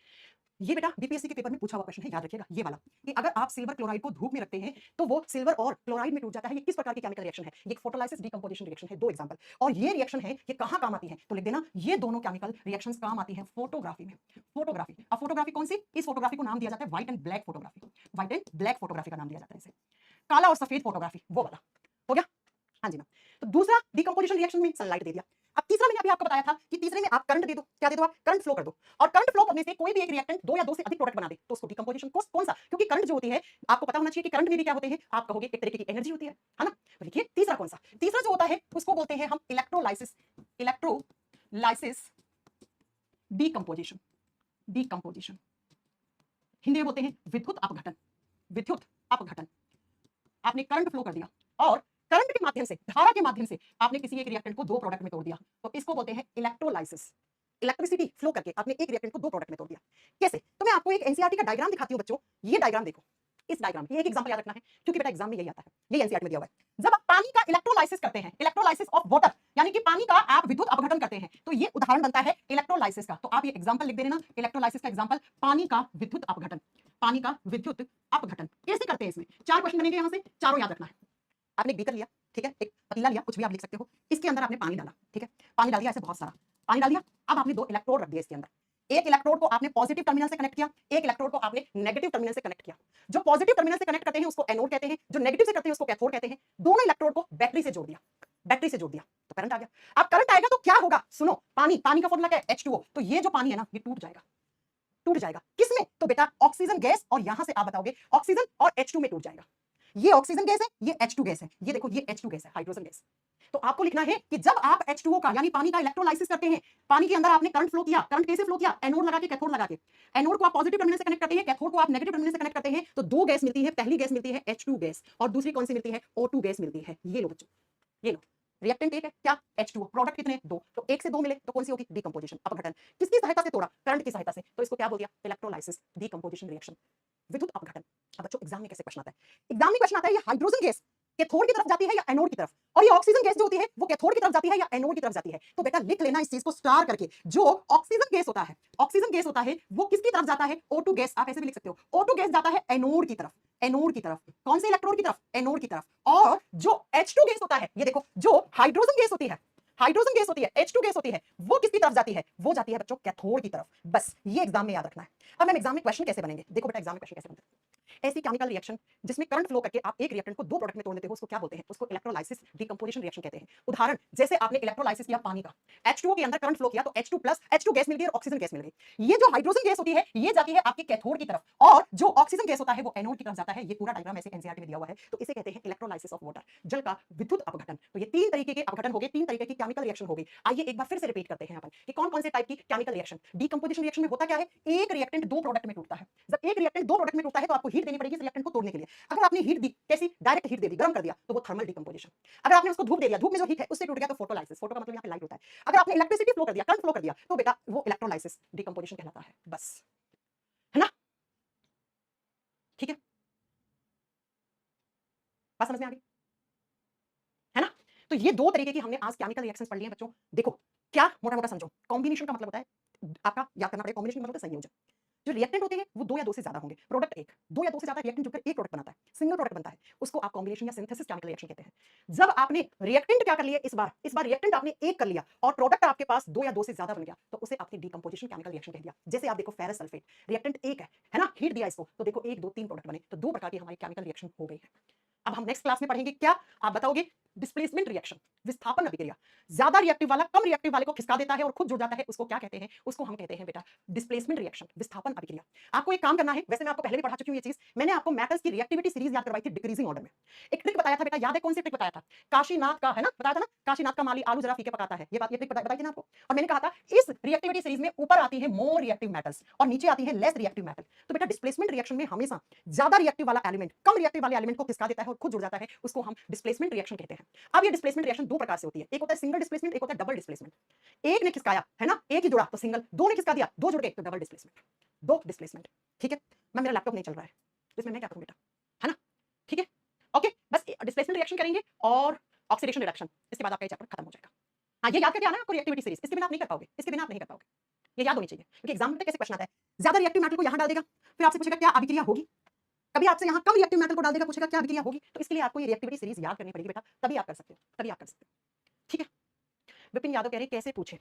ये बेटा बीपीएससी के पेपर में पूछा हुआ क्वेश्चन है, याद रखिएगा ये वाला, कि अगर आप सिल्वर क्लोराइड को धूप में रखते हैं तो वो सिल्वर और क्लोराइड में टूट जाता है। ये किस प्रकार की केमिकल रिएक्शन है? ये फोटोलाइसिस डीकंपोजिशन रिएक्शन है। 2 एग्जांपल। और ये रिएक्शन है, ये कहां काम आती है? तो लिख देना, ये दोनों केमिकल रिएक्शंस काम आती है फोटोग्राफी में। फोटोग्राफी। अब फोटोग्राफी कौन सी? इस फोटोग्राफी को नाम दिया जाता है white and black photography. White and black photography का नाम दिया जाता है इसे। काला और सफेद फोटोग्राफी, वो वाला हो गया। हाँ जी मैम। तो दूसरा डीकंपोजिशन रिएक्शन में सनलाइट दे दिया। अब तीसरा मैंने अभी आपको बताया था कि तीसरे में आप करंट दे दो। क्या दे दो? आप करंट फ्लो कर दो। और करंट फ्लो करने से कोई भी एक रिएक्टेंट 2 या 2 से अधिक प्रोडक्ट बना दे तो उसको डीकंपोजिशन कौन सा? क्योंकि करंट जो होती है, आपको पता होना चाहिए कि करंट में भी क्या होते हैं, आप कहोगे एक तरीके की एनर्जी होती है ना। तो देखिए तीसरा कौन सा? तीसरा जो होता है उसको बोलते हैं हम electrolysis. Electrolysis decomposition. Decomposition Hindi में बोलते हैं विद्युत अपघटन। विद्युत अपघटन। आपने करंट फ्लो कर दिया और करंट के माध्यम से, धारा के माध्यम से आपने किसी एक रिएक्टेंट को 2 प्रोडक्ट में तोड़ दिया, तो इसको बोलते हैं इलेक्ट्रोलाइसिस। इलेक्ट्रिसिटी फ्लो करके आपने एक रिएक्टेंट को 2 प्रोडक्ट में तोड़ दिया। कैसे? तो मैं आपको एक एनसीईआरटी का डायग्राम दिखाती हूं बच्चों। ये डायग्राम देखो। इस डायग्राम ये एक एग्जांपल याद रखना है, क्योंकि बेटा एग्जाम में यही आता है। ये एनसीईआरटी में दिया हुआ है। जब आप पानी का इलेक्ट्रोलाइसिस करते हैं, इलेक्ट्रोलाइसिस ऑफ वाटर, यानी कि पानी का आप विद्युत अपघटन करते हैं, तो ये उदाहरण बनता है इलेक्ट्रोलाइसिस का। तो आप ये एग्जांपल लिख देना, इलेक्ट्रोलाइसिस का एग्जांपल पानी का विद्युत अपघटन। पानी का विद्युत अपघटन कैसे करते हैं? इसमें 4 क्वेश्चन बनेंगे, यहां से चारों याद रखना है। आपने एक बीकर लिया, ठीक है, एक पतीला लिया, कुछ भी आप लिख सकते हो। इसके अंदर आपने पानी डाला, ठीक है, पानी डाल दिया ऐसे बहुत सारा पानी डाल दिया। अब आपने 2 इलेक्ट्रोड रख दिए इसके अंदर। एक इलेक्ट्रोड को आपने पॉजिटिव टर्मिनल से कनेक्ट किया, एक इलेक्ट्रोड को आपने नेगेटिव टर्मिनल से कनेक्ट किया। जो पॉजिटिव टर्मिनल से कनेक्ट करते हैं उसको एनोड कहते हैं, जो नेगेटिव से करते हैं उसको कैथोड कहते हैं। दोनों इलेक्ट्रोड को बैटरी से जोड़ दिया, बैटरी से जोड़ दिया तो करंट आ गया। अब करंट आएगा तो क्या होगा? सुनो, पानी का फॉर्मूला क्या है? H2O। तो ये जो पानी है ना, ये टूट जाएगा। टूट जाएगा किसमें? तो बेटा ऑक्सीजन गैस, और यहां से आप बताओगे ऑक्सीजन और H2 में टूट जाएगा। ये ऑक्सीजन गैस है, ये H2 गैस है। ये देखो, ये H2 गैस है, हाइड्रोजन गैस। तो आपको लिखना है कि जब आप H2O का यानी पानी का इलेक्ट्रोलाइसिस करते हैं, पानी के अंदर आपने करंट फ्लो किया। करंट कैसे फ्लो किया? एनोड लगा के, कैथोड लगा के। एनोड को आप पॉजिटिव टर्मिनल से कनेक्ट करते हैं, कैथोड को आप नेगेटिव टर्मिनल से कनेक्ट करते हैं, तो 2 गैस मिलती है। पहली गैस मिलती है H2 गैस, और दूसरी कौन सी मिलती है? O2 गैस मिलती है। ये लो बच्चों, ये लो। रिएक्टेंट एक है क्या? H2O। प्रोडक्ट कितने? 2। तो 1 से 2 मिले तो कौन सी होगी? डीकंपोजिशन, अपघटन। किसकी सहायता से तोड़ा? करंट की सहायता से। तो इसको क्या बोल दिया? इलेक्ट्रोलाइसिस डीकंपोजिशन रिएक्शन, विद्युत अपघटन। अब बच्चों एग्जाम में कैसे क्वेश्चन आता है? एग्जाम में क्वेश्चन आता है ये हाइड्रोजन गैस कैथोड की तरफ जाती है या एनोड की तरफ, और ये ऑक्सीजन गैस जो होती है वो कैथोड की तरफ जाती है या एनोड की तरफ जाती है। तो बेटा लिख लेना इस चीज को स्टार करके। जो ऑक्सीजन गैस होता है, ऑक्सीजन गैस होता है वो किसकी तरफ जाता है? O2 gas. आप ऐसे भी लिख सकते हो, O2 गैस जाता है एनोड की तरफ। एनोड की तरफ। कौन से इलेक्ट्रोड की तरफ? एनोड की तरफ। और जो H2 गैस होता है, ये देखो, जो हाइड्रोजन गैस होती है, हाइड्रोजन गैस होती है, H2 गैस होती है, वो किसकी तरफ जाती है? वो जाती है बच्चों कैथोड की तरफ। बस ये एग्जाम में याद रखना है। अब मैम एग्जाम में क्वेश्चन कैसे बनेंगे? देखो बेटा एग्जाम में क्वेश्चन कैसे बनते हैं। ऐसी केमिकल रिएक्शन जिसमें करंट फ्लो करके आप एक रिएक्टेंट को 2 प्रोडक्ट में तोड़ देते हो, उसको क्या बोलते हैं? उसको इलेक्ट्रोलाइसिस डीकंपोजिशन रिएक्शन कहते हैं। उदाहरण, जैसे आपने इलेक्ट्रोलाइसिस किया पानी का, H2O के अंदर करंट फ्लो किया तो H2 प्लस H2 गैस मिल गई और ऑक्सीजन गैस मिल गई। ये जो हाइड्रोजन गैस होती है ये जाती है आपके कैथोड की तरफ, और जो ऑक्सीजन गैस होता है वो एनोड की तरफ जाता है। ये पूरा डायग्राम ऐसे एनसीईआरटी में दिया हुआ है। तो इसे कहते हैं इलेक्ट्रोलाइसिस ऑफ वाटर, जल का विद्युत अपघटन। तो ये 3 तरीके के अपघटन हो गए, 3 तरीके की केमिकल रिएक्शन हो गई। आइए एक बार फिर से रिपीट करते हैं अपन कि कौन कौन से टाइप की केमिकल रिएक्शन। डीकंपोजिशन रिएक्शन में होता क्या है? एक रिएक्टेंट 2 प्रोडक्ट में टूटता है। जब एक रिएक्टेंट 2 प्रोडक्ट में टूटता है तो आपको हीट देनी पड़ेगी इस रिएक्टेंट को तोड़ने के लिए। अगर आपने हीट दी, कैसी? डायरेक्ट हीट दे दी, गर्म कर दिया, तो वो थर्मल डीकंपोजिशन। अगर आपने उसको धूप दे दिया, धूप में जो हीट है उससे टूट गया, तो फोटोलाइसिस। फोटो का मतलब यहाँ पे लाइट होता है। अगर आपने इलेक्ट्रिसिटी फ्लो कर दिया, करंट फ्लो कर दिया, तो बेटा वो इलेक्ट्रोलाइसिस डीकंपोजिशन कहलाता है। बस, है ना? ठीक है, बात समझ में आ गई है ना? तो ये 2 तरीके की हमने आज केमिकल रिएक्शंस पढ़ लिए हैं बच्चों। देखो क्या मोटा मोटा समझो। कॉम्बिनेशन का मतलब होता है, आपका याद करना पड़ेगा, कॉम्बिनेशन का मतलब होता है संयोजन। जो रिएक्टेंट होते हैं वो 2 या 2 से ज्यादा होंगे, प्रोडक्ट एक, 2 या 2 से ज्यादा रिएक्टेंट जुड़कर एक प्रोडक्ट बनाता है, सिंगल प्रोडक्ट बनता है, उसको आप कॉम्बिनेशन या सिंथेसिस केमिकल रिएक्शन कहते हैं। जब आपने रिएक्टेंट क्या कर लिया, इस बार रिएक्टेंट आपने एक कर लिया और प्रोडक्ट आपके पास 2 या 2 से ज्यादा बन गया, तो उसे आपने डीकंपोजिशन केमिकल रिएक्शन कह दिया। जैसे आप देखो फेरस सल्फेट, रिएक्टेंट एक है ना, हीट दिया इसको, तो देखो 1 2 3 प्रोडक्ट बने, तो 2 प्रकार की हमारी केमिकल रिएक्शन हो गई है। अब हम नेक्स्ट क्लास में पढ़ेंगे क्या? आप बताओगे डिस्प्लेसमेंट रिएक्शन। विस्थापन अभिक्रिया। ज्यादा रिएक्टिव वाला कम रिएक्टिव वाले को खिसका देता है और खुद जुड़ जाता है, उसको क्या कहते हैं? उसको हम कहते हैं बेटा डिस्प्लेसमेंट रिएक्शन, विस्थापन अभिक्रिया। आपको एक काम करना है, वैसे मैं आपको पहले भी पढ़ा चुकी हूं ये चीज, मैंने आपको मेटल्स की रिएक्टिविटी सीरीज याद करवाई थी डिक्रीजिंग ऑर्डर में। एक ट्रिक बताया था बेटा, याद है कौन सी ट्रिक बताया था? काशीनाथ का, है ना, बताया था ना, काशीनाथ का माली आलू जरा फीके पकाता है, ये बात, ये ट्रिक बताई थी ना आपको। और मैंने कहा था इस रिएक्टिविटी सीरीज में ऊपर आती है मोर रिएक्टिव मेटल्स और नीचे आती है लेस रिएक्टिव मेटल। तो बेटा डिस्प्लेसमेंट रिएक्शन में हमेशा ज्यादा रिएक्टिव वाला एलिमेंट कम रिएक्टिव वाले एलिमेंट को खिसका देता है और खुद जुड़ जाता है, उसको हम डिस्प्लेसमेंट रिएक्शन कहते हैं। अब ये डिस्प्लेसमेंट रिएक्शन दो प्रकार से होती है, एक होता है सिंगल डिस्प्लेसमेंट, एक होता है डबल डिस्प्लेसमेंट। एक ने खिसकाया, है ना, एक ही जुड़ा तो सिंगल, दो ने खिसका दिया, दो जुड़ गए तो डबल डिस्प्लेसमेंट, दो डिस्प्लेसमेंट। ठीक है, मैं, मेरा लैपटॉप नहीं चल रहा है तो इसमें मैं क्या करूं बेटा, है ना, ठीक है, ओके, बस डिस्प्लेसमेंट रिएक्शन करेंगे और ऑक्सीडेशन रिडक्शन, इसके बाद आपका ये चैप्टर खत्म हो जाएगा। हाँ, ये याद करके आना आपको रिएक्टिविटी सीरीज, इसके बिना आप नहीं कर पाओगे, इसके बिना आप नहीं कर पाओगे, ये याद होनी चाहिए, क्योंकि एग्जाम में कैसे क्वेश्चन आता है, ज्यादा रिएक्टिव मेटल को यहां डाल देगा, फिर आपसे पूछेगा क्या अभिक्रिया होगी, कभी आपसे यहां कम रिएक्टिव मेटल को डाल देगा, पूछेगा क्या अभिक्रिया होगी, तो इसके लिए आपको ये रिएक्टिविटी सीरीज याद करनी पड़ेगी बेटा, तभी आप कर सकते हो, तभी आप कर सकते हो। ठीक है, विपिन यादव कह रहे कैसे पूछे,